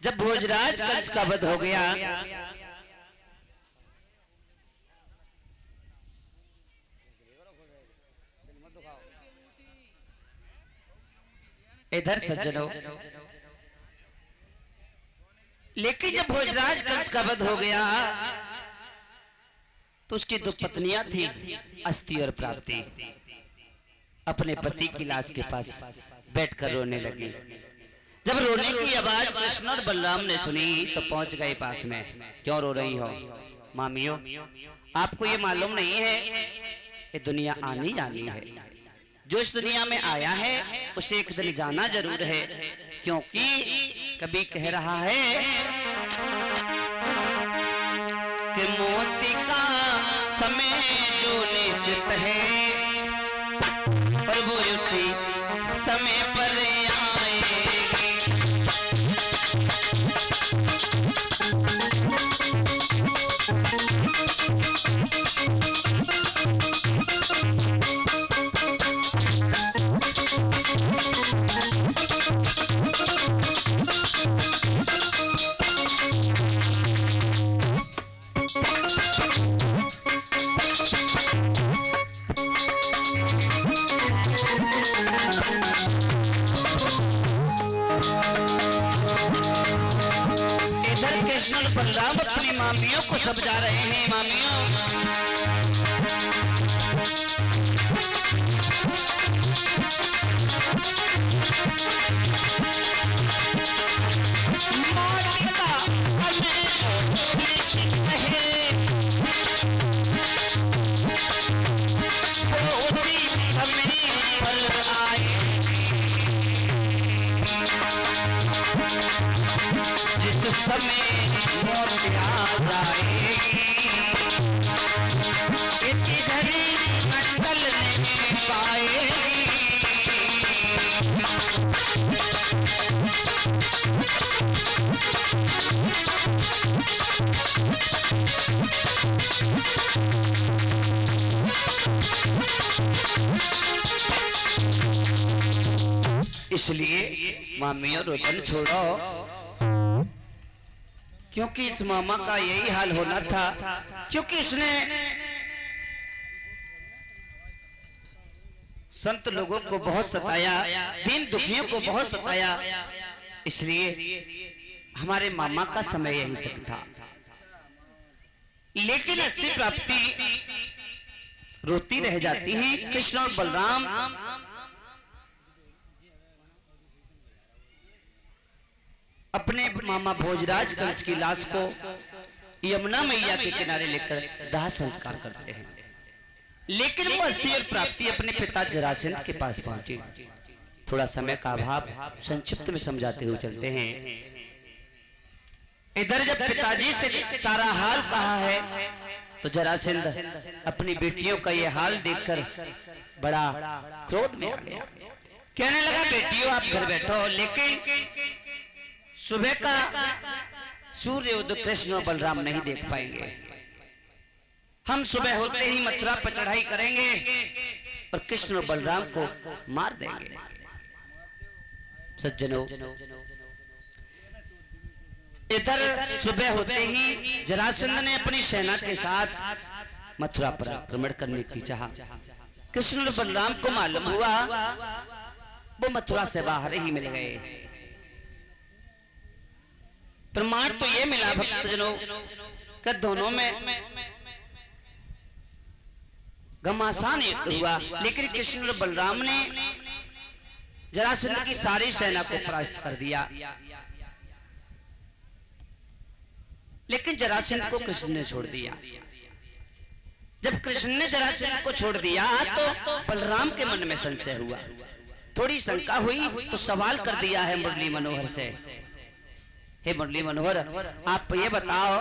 जब भोजराज कंस का वध हो गया, इधर सज्जनों, लेकिन जब भोजराज कंस का वध हो गया तो उसकी दो पत्नियां थी, अस्ति और प्राप्ति। अपने पति की लाश के पास बैठकर रोने लगी। जब रोने की आवाज कृष्ण और बलराम ने सुनी तो पहुंच गए पास में। क्यों रो रही हो मामियों? आपको ये मालूम नहीं है ये दुनिया आनी जानी है। जो इस दुनिया में आया है उसे एक दिन जाना जरूर है, क्योंकि कभी कह रहा है कि मौत का समय जो निश्चित है और वो उसी समय पर आएगी। बलराम अपनी मामियों को समझा रहे हैं। मामियों, मौत का समय निश्चित है, वो उसी समय पर आएगी। जिस समय मौत आ जाएगी इधर अटल नहीं पाएगी। इसलिए मामियों रोदन छोड़ो, क्योंकि इस मामा का यही हाल होना था, क्योंकि उसने संत लोगों को बहुत सताया, दीन दुखियों को बहुत सताया। इसलिए हमारे मामा का समय यही तक था। लेकिन अस्ति प्राप्ति रोती रह जाती है। कृष्ण और बलराम अपने मामा भोजराज कंस की लाश को यमुना मैया के किनारे लेकर दाह संस्कार करते हैं। लेकिन वो अस्ति और प्राप्ति अपने पिता जरासंध के पास पहुंचे। थोड़ा समय का अभाव, संक्षिप्त में समझाते हुए चलते हैं। इधर जब पिताजी से सारा हाल कहा है तो जरासंध अपनी बेटियों का ये हाल देखकर बड़ा क्रोध में आ गया। कहने लगा, बेटियों आप घर बैठो, लेकिन सुबह का सूर्य उदय कृष्ण और बलराम नहीं देख पाएंगे। हम सुबह होते ही मथुरा पर चढ़ाई करेंगे और कृष्ण और बलराम को मार देंगे। सज्जनों, इधर सुबह होते ही जरासंध ने अपनी सेना के साथ मथुरा पर आक्रमण करने की चाहा। कृष्ण और बलराम को मालूम हुआ, वो मथुरा से बाहर ही मिल गए। प्रमाण तो ये मिला भक्तजनों कि दोनों में घमासान युद्ध हुआ, लेकिन कृष्ण और बलराम ने जरासंध की सारी सेना को परास्त कर दिया। लेकिन जरासंध को कृष्ण ने छोड़ दिया। जब कृष्ण ने जरासंध को छोड़ दिया तो बलराम के मन में संशय हुआ। थोड़ी शंका हुई तो सवाल कर दिया है मुरली मनोहर से, हे मुरली मनोहर, आप ये बताओ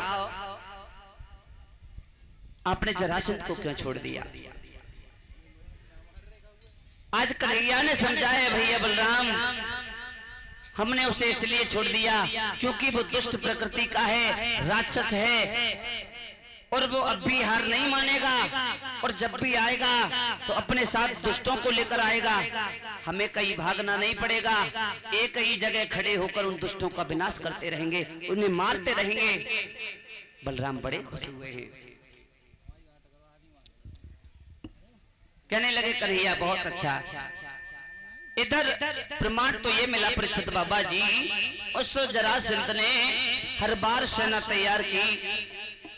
आपने जरासंध को क्यों छोड़ दिया? आज कन्हैया ने समझाया, भैया बलराम, हमने उसे इसलिए छोड़ दिया क्योंकि वो दुष्ट प्रकृति का है, राक्षस है और वो अब भी हार नहीं मानेगा, और जब भी आएगा तो अपने साथ दुष्टों को लेकर आएगा। हमें कहीं भागना नहीं पड़ेगा, एक ही जगह खड़े होकर उन दुष्टों का विनाश करते रहेंगे, उन्हें मारते रहेंगे। बलराम बड़े खुश हुए हैं, कहने लगे कन्हैया बहुत अच्छा। इधर प्रमाण तो ये मिला परीक्षित बाबा जी, उस जरासंध ने हर बार सेना तैयार की।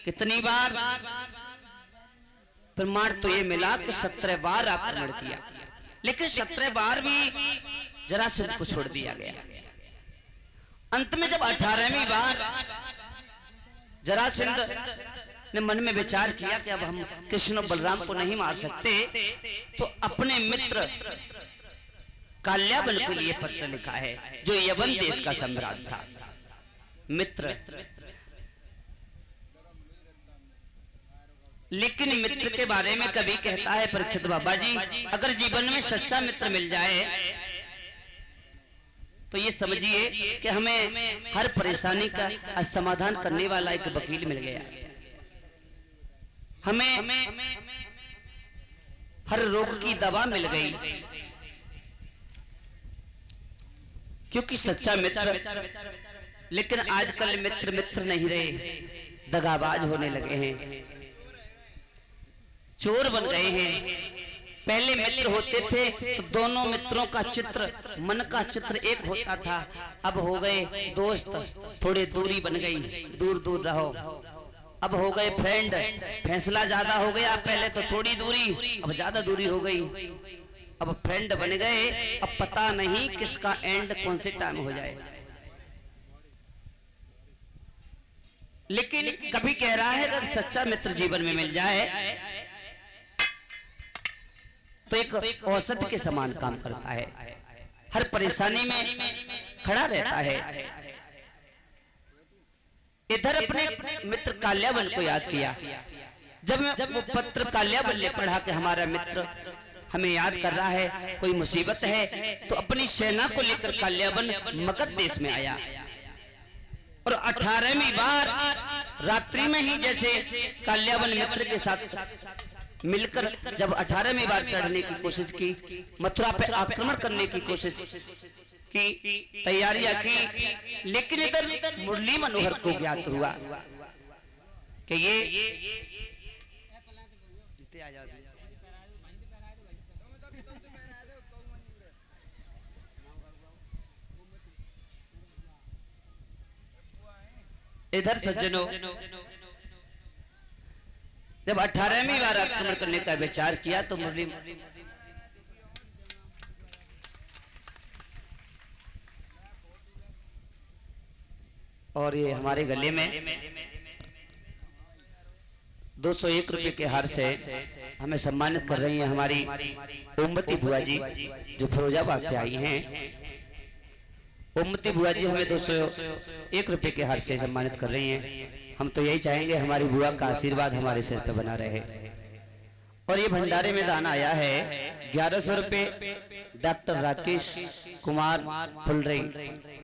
कितनी बार? प्रमाण तो ये मिला कि 17 बार आक्रमण किया, लेकिन 17 बार भी जरासंध को छोड़ दिया गया। अंत में जब 18वीं बार जरासंध ने मन में विचार किया कि अब हम कृष्ण और बलराम को नहीं मार सकते, तो अपने मित्र काल्याबन के लिए पत्र लिखा है, जो यवन देश का सम्राट था। मित्र, लेकिन मित्र के बारे में कभी कहता है परीक्षित बाबा जी, अगर जीवन में सच्चा मित्र मिल जाए तो ये समझिए कि हमें हर परेशानी का समाधान करने वाला एक वकील मिल गया, हमें हर रोग की दवा मिल गई। क्योंकि सच्चा मित्र, लेकिन आजकल मित्र मित्र नहीं रहे, दगाबाज होने लगे हैं, चोर बन गए हैं। पहले मित्र होते थे तो दोनों मित्रों का चित्र, मन का चित्र एक होता था, अब हो गए दोस्त, थोड़ी दूरी बन गई, दूर दूर रहो। अब हो गए फ्रेंड, फैसला ज्यादा हो गया, पहले तो थोड़ी दूरी, अब ज्यादा दूरी हो गई। अब फ्रेंड बन गए, अब पता नहीं किसका एंड कौन से टाइम हो जाए। लेकिन कभी कह रहा है अगर सच्चा मित्र जीवन में मिल जाए तो एक औषधि के समान काम करता है, हर परेशानी में खड़ा रहता है। इधर अपने मित्र काल्याबन को याद किया। जब वो पत्र काल्याबन ने पढ़ा कि हमारा मित्र हमें याद कर रहा है, कोई मुसीबत है, तो अपनी सेना को लेकर काल्याबन मगध देश में आया। और 18वीं बार रात्रि में ही जैसे काल्याबन मित्र के साथ मिलकर जब 18वीं बार चढ़ने की कोशिश की, मथुरा पे आक्रमण करने की कोशिश की, तैयारियां की, लेकिन इधर मुरली मनोहर को ज्ञात हुआ कि ये इधर सज्जनों, जब 18वीं बार आक्रमण करने का विचार किया तो मुरली और ये हमारे गले में 201 रुपए के हार से हमें सम्मानित कर रही हैं हमारी ओमवती बुआ जी, जो फिरोजाबाद से आई हैं। ओमवती बुआ जी हमें 201 रुपए के हार से सम्मानित कर रही हैं। हम तो यही चाहेंगे हमारी बुआ का आशीर्वाद हमारे सिर पर बना रहे। और ये भंडारे में दान आया है 1100 रुपए डॉक्टर राकेश कुमार फुलरई,